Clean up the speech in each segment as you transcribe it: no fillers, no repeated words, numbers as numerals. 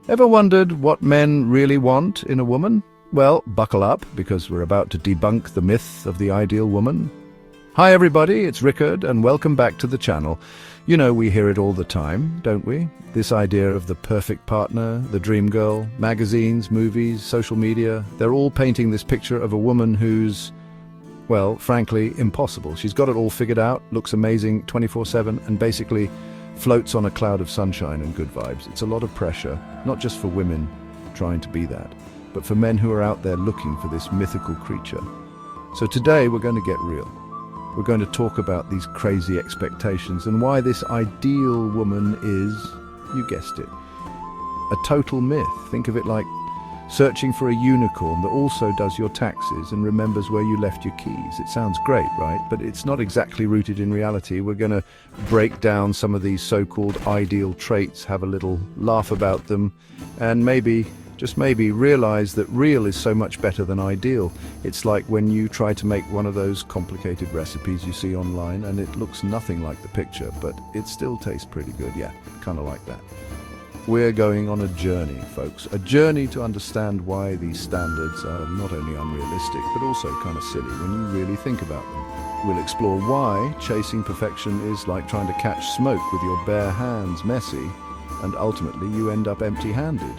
Ever wondered what men really want in a woman? Well, buckle up, because we're about to debunk the myth of the ideal woman. Hi everybody, it's Rickard, and welcome back to the channel. You know, we hear it all the time, don't we? This idea of the perfect partner, the dream girl, magazines, movies, social media, they're all painting this picture of a woman who's, well, frankly, impossible. She's got it all figured out, looks amazing 24/7, and basically floats on a cloud of sunshine and good vibes. It's a lot of pressure, not just for women trying to be that, but for men who are out there looking for this mythical creature. So today we're going to get real. We're going to talk about these crazy expectations and why this ideal woman is, you guessed it, a total myth. Think of it like searching for a unicorn that also does your taxes and remembers where you left your keys. It sounds great, right? But it's not exactly rooted in reality. We're going to break down some of these so-called ideal traits, have a little laugh about them, and maybe, just maybe, realize that real is so much better than ideal. It's like when you try to make one of those complicated recipes you see online and it looks nothing like the picture, but it still tastes pretty good. Yeah, kind of like that. We're going on a journey, folks. A journey to understand why these standards are not only unrealistic, but also kind of silly when you really think about them. We'll explore why chasing perfection is like trying to catch smoke with your bare hands, messy, and ultimately you end up empty-handed.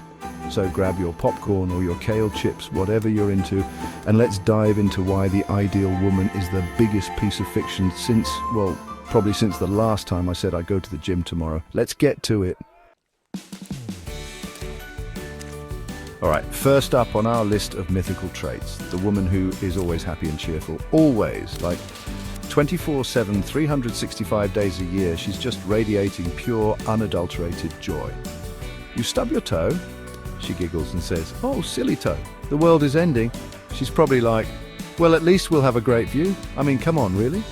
So grab your popcorn or your kale chips, whatever you're into, and let's dive into why the ideal woman is the biggest piece of fiction since, well, probably since the last time I said I'd go to the gym tomorrow. Let's get to it. All right, first up on our list of mythical traits, the woman who is always happy and cheerful. Always, like 24/7, 365 days a year, she's just radiating pure, unadulterated joy. You stub your toe? She giggles and says, "Oh, silly toe, the world is ending." She's probably like, "Well, at least we'll have a great view." I mean, come on, really?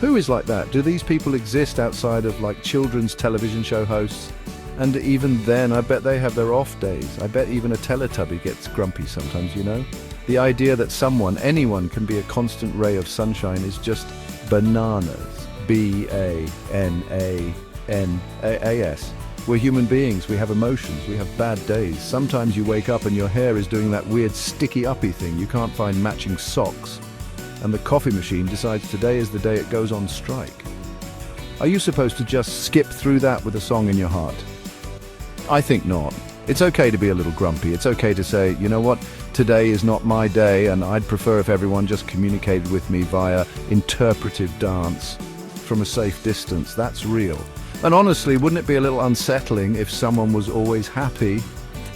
Who is like that? Do these people exist outside of like children's television show hosts? And even then, I bet they have their off days. I bet even a Teletubby gets grumpy sometimes, you know? The idea that someone, anyone, can be a constant ray of sunshine is just bananas. B-A-N-A-N-A-S. We're human beings, we have emotions, we have bad days. Sometimes you wake up and your hair is doing that weird sticky uppy thing. You can't find matching socks. And the coffee machine decides today is the day it goes on strike. Are you supposed to just skip through that with a song in your heart? I think not. It's okay to be a little grumpy. It's okay to say, you know what, today is not my day and I'd prefer if everyone just communicated with me via interpretive dance from a safe distance. That's real. And honestly, wouldn't it be a little unsettling if someone was always happy?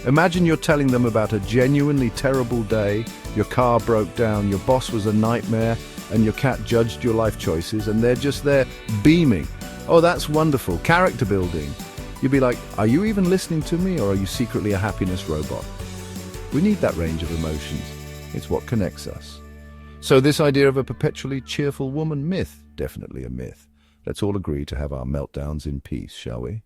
Imagine you're telling them about a genuinely terrible day, your car broke down, your boss was a nightmare, and your cat judged your life choices, and they're just there beaming. Oh, that's wonderful. Character building. You'd be like, are you even listening to me, or are you secretly a happiness robot? We need that range of emotions. It's what connects us. So this idea of a perpetually cheerful woman, myth, definitely a myth. Let's all agree to have our meltdowns in peace, shall we?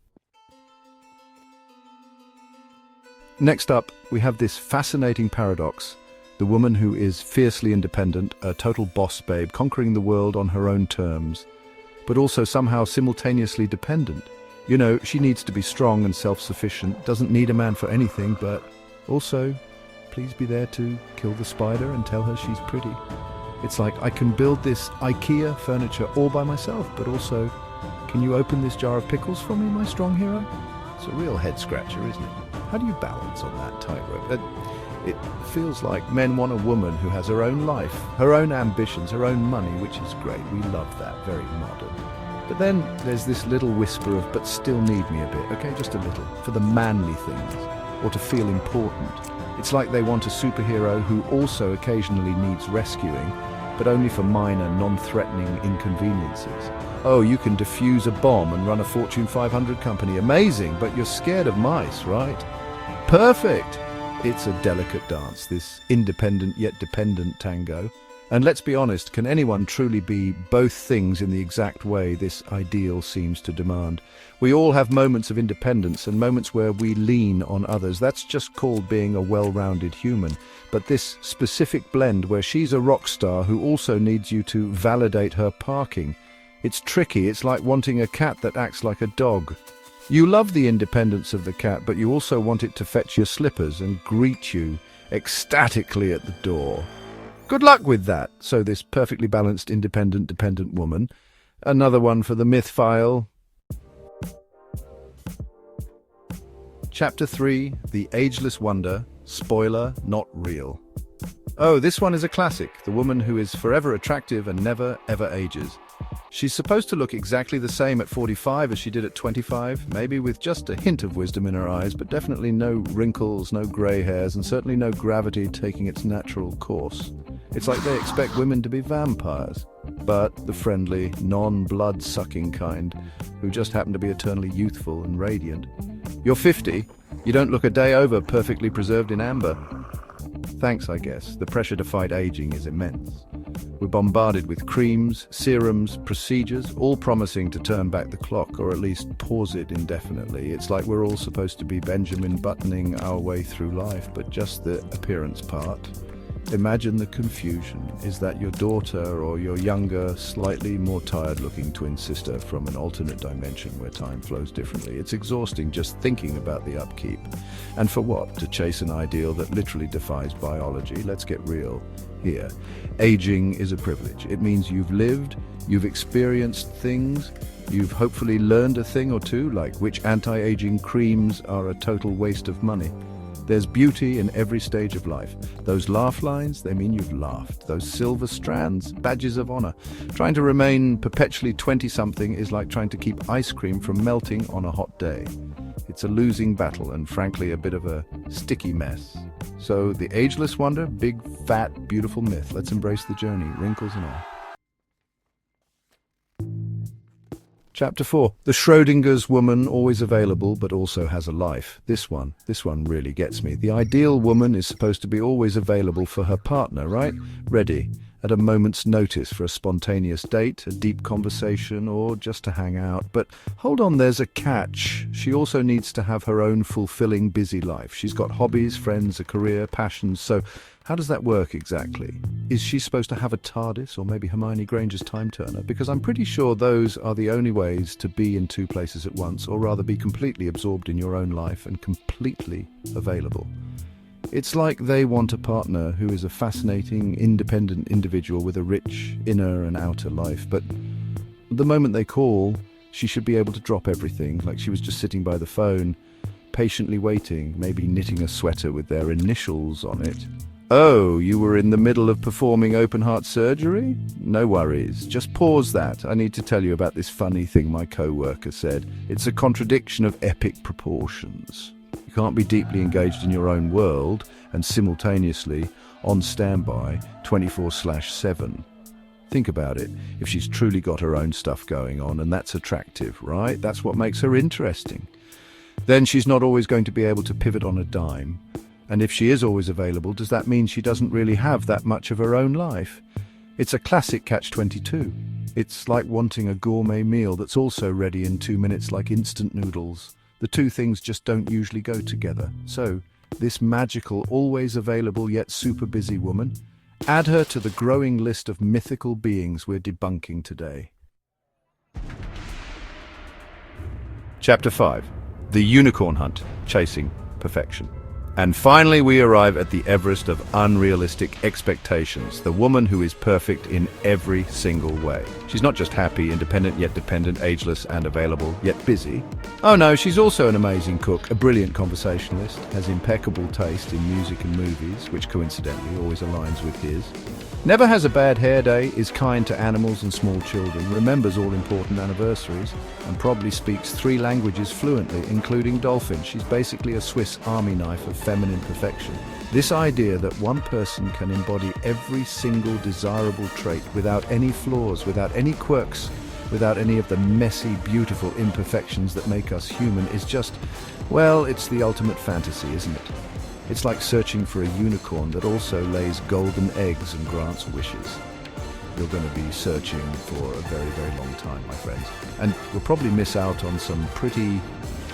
Next up, we have this fascinating paradox. The woman who is fiercely independent, a total boss babe, conquering the world on her own terms, but also somehow simultaneously dependent. You know, she needs to be strong and self-sufficient, doesn't need a man for anything, but also, please be there to kill the spider and tell her she's pretty. It's like, I can build this IKEA furniture all by myself, but also, can you open this jar of pickles for me, my strong hero? It's a real head-scratcher, isn't it? How do you balance on that tightrope? It feels like men want a woman who has her own life, her own ambitions, her own money, which is great. We love that, very modern. But then there's this little whisper of, but still need me a bit, okay, just a little, for the manly things, or to feel important. It's like they want a superhero who also occasionally needs rescuing, but only for minor, non-threatening inconveniences. Oh, you can defuse a bomb and run a Fortune 500 company. Amazing, but you're scared of mice, right? Perfect! It's a delicate dance, this independent yet dependent tango. And let's be honest, can anyone truly be both things in the exact way this ideal seems to demand? We all have moments of independence and moments where we lean on others. That's just called being a well-rounded human. But this specific blend where she's a rock star who also needs you to validate her parking, it's tricky. It's like wanting a cat that acts like a dog. You love the independence of the cat, but you also want it to fetch your slippers and greet you ecstatically at the door. Good luck with that. So this perfectly balanced, independent, dependent woman. Another one for the myth file. Chapter 3, The Ageless Wonder. Spoiler, not real. Oh, this one is a classic. The woman who is forever attractive and never, ever ages. She's supposed to look exactly the same at 45 as she did at 25, maybe with just a hint of wisdom in her eyes, but definitely no wrinkles, no grey hairs, and certainly no gravity taking its natural course. It's like they expect women to be vampires, but the friendly, non-blood-sucking kind, who just happen to be eternally youthful and radiant. You're 50, you don't look a day over perfectly preserved in amber. Thanks, I guess. The pressure to fight aging is immense. We're bombarded with creams, serums, procedures, all promising to turn back the clock, or at least pause it indefinitely. It's like we're all supposed to be Benjamin Buttoning our way through life, but just the appearance part. Imagine the confusion. Is that your daughter or your younger, slightly more tired-looking twin sister from an alternate dimension where time flows differently? It's exhausting just thinking about the upkeep. And for what? To chase an ideal that literally defies biology? Let's get real here. Aging is a privilege. It means you've lived, you've experienced things, you've hopefully learned a thing or two, like which anti-aging creams are a total waste of money. There's beauty in every stage of life. Those laugh lines, they mean you've laughed. Those silver strands, badges of honor. Trying to remain perpetually 20-something is like trying to keep ice cream from melting on a hot day. It's a losing battle and frankly a bit of a sticky mess. So the ageless wonder, big, fat, beautiful myth. Let's embrace the journey, wrinkles and all. Chapter 4. The Schrodinger's woman, always available but also has a life. This one really gets me. The ideal woman is supposed to be always available for her partner, right? Ready at a moment's notice for a spontaneous date, a deep conversation, or just to hang out. But hold on, there's a catch. She also needs to have her own fulfilling, busy life. She's got hobbies, friends, a career, passions. So how does that work exactly? Is she supposed to have a TARDIS or maybe Hermione Granger's time turner? Because I'm pretty sure those are the only ways to be in two places at once, or rather be completely absorbed in your own life and completely available. It's like they want a partner who is a fascinating, independent individual with a rich inner and outer life, but the moment they call, she should be able to drop everything, like she was just sitting by the phone, patiently waiting, maybe knitting a sweater with their initials on it. Oh, you were in the middle of performing open-heart surgery? No worries. Just pause that. I need to tell you about this funny thing my co-worker said. It's a contradiction of epic proportions. You can't be deeply engaged in your own world and simultaneously on standby 24/7. Think about it. If she's truly got her own stuff going on, and that's attractive, right? That's what makes her interesting. Then she's not always going to be able to pivot on a dime. And if she is always available, does that mean she doesn't really have that much of her own life? It's a classic catch-22. It's like wanting a gourmet meal that's also ready in 2 minutes like instant noodles. The two things just don't usually go together. So, this magical, always available yet super busy woman, add her to the growing list of mythical beings we're debunking today. Chapter 5. The Unicorn Hunt, Chasing Perfection. And finally we arrive at the Everest of unrealistic expectations, the woman who is perfect in every single way. She's not just happy, independent yet dependent, ageless and available, yet busy. Oh no, she's also an amazing cook, a brilliant conversationalist, has impeccable taste in music and movies, which coincidentally always aligns with his. Never has a bad hair day, is kind to animals and small children, remembers all important anniversaries, and probably speaks 3 languages fluently, including Dolphin. She's basically a Swiss army knife of feminine perfection. This idea that one person can embody every single desirable trait without any flaws, without any quirks, without any of the messy, beautiful imperfections that make us human is just, well, it's the ultimate fantasy, isn't it? It's like searching for a unicorn that also lays golden eggs and grants wishes. You're going to be searching for a very, very long time, my friends. And you'll probably miss out on some pretty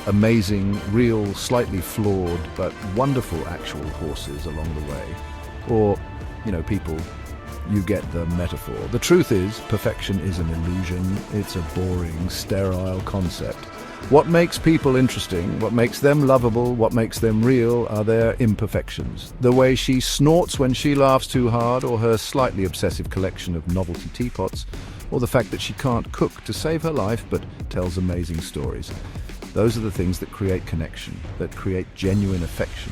amazing, real, slightly flawed, but wonderful actual horses along the way. Or, people, you get the metaphor. The truth is, perfection is an illusion. It's a boring, sterile concept. What makes people interesting, what makes them lovable, what makes them real are their imperfections. The way she snorts when she laughs too hard, or her slightly obsessive collection of novelty teapots, or the fact that she can't cook to save her life but tells amazing stories. Those are the things that create connection, that create genuine affection.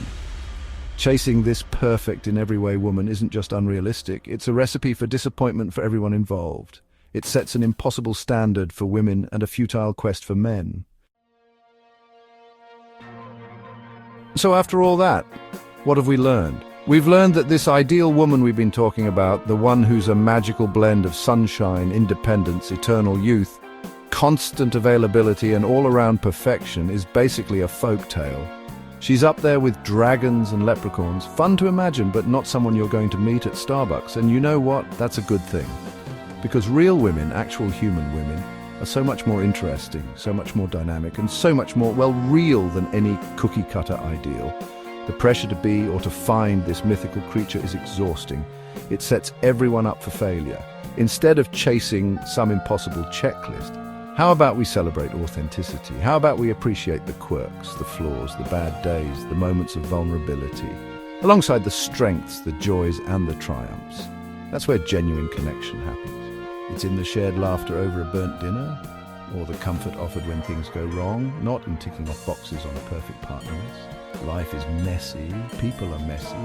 Chasing this perfect in every way woman isn't just unrealistic, it's a recipe for disappointment for everyone involved. It sets an impossible standard for women and a futile quest for men. So after all that, what have we learned? We've learned that this ideal woman we've been talking about, the one who's a magical blend of sunshine, independence, eternal youth, constant availability and all-around perfection, is basically a folk tale. She's up there with dragons and leprechauns, fun to imagine but not someone you're going to meet at Starbucks. And you know what? That's a good thing. Because real women, actual human women, are so much more interesting, so much more dynamic, and so much more, well, real than any cookie-cutter ideal. The pressure to be or to find this mythical creature is exhausting. It sets everyone up for failure. Instead of chasing some impossible checklist, how about we celebrate authenticity? How about we appreciate the quirks, the flaws, the bad days, the moments of vulnerability, alongside the strengths, the joys, and the triumphs? That's where genuine connection happens. It's in the shared laughter over a burnt dinner, or the comfort offered when things go wrong, not in ticking off boxes on a perfect partner list. Life is messy, people are messy,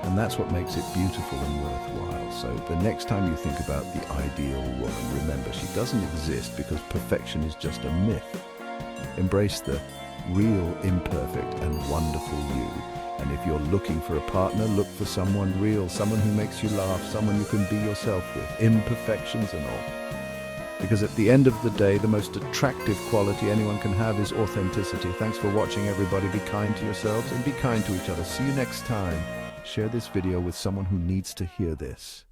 and that's what makes it beautiful and worthwhile. So the next time you think about the ideal woman, remember she doesn't exist because perfection is just a myth. Embrace the real, imperfect, and wonderful you. And if you're looking for a partner, look for someone real, someone who makes you laugh, someone you can be yourself with, imperfections and all. Because at the end of the day, the most attractive quality anyone can have is authenticity. Thanks for watching, everybody. Be kind to yourselves and be kind to each other. See you next time. Share this video with someone who needs to hear this.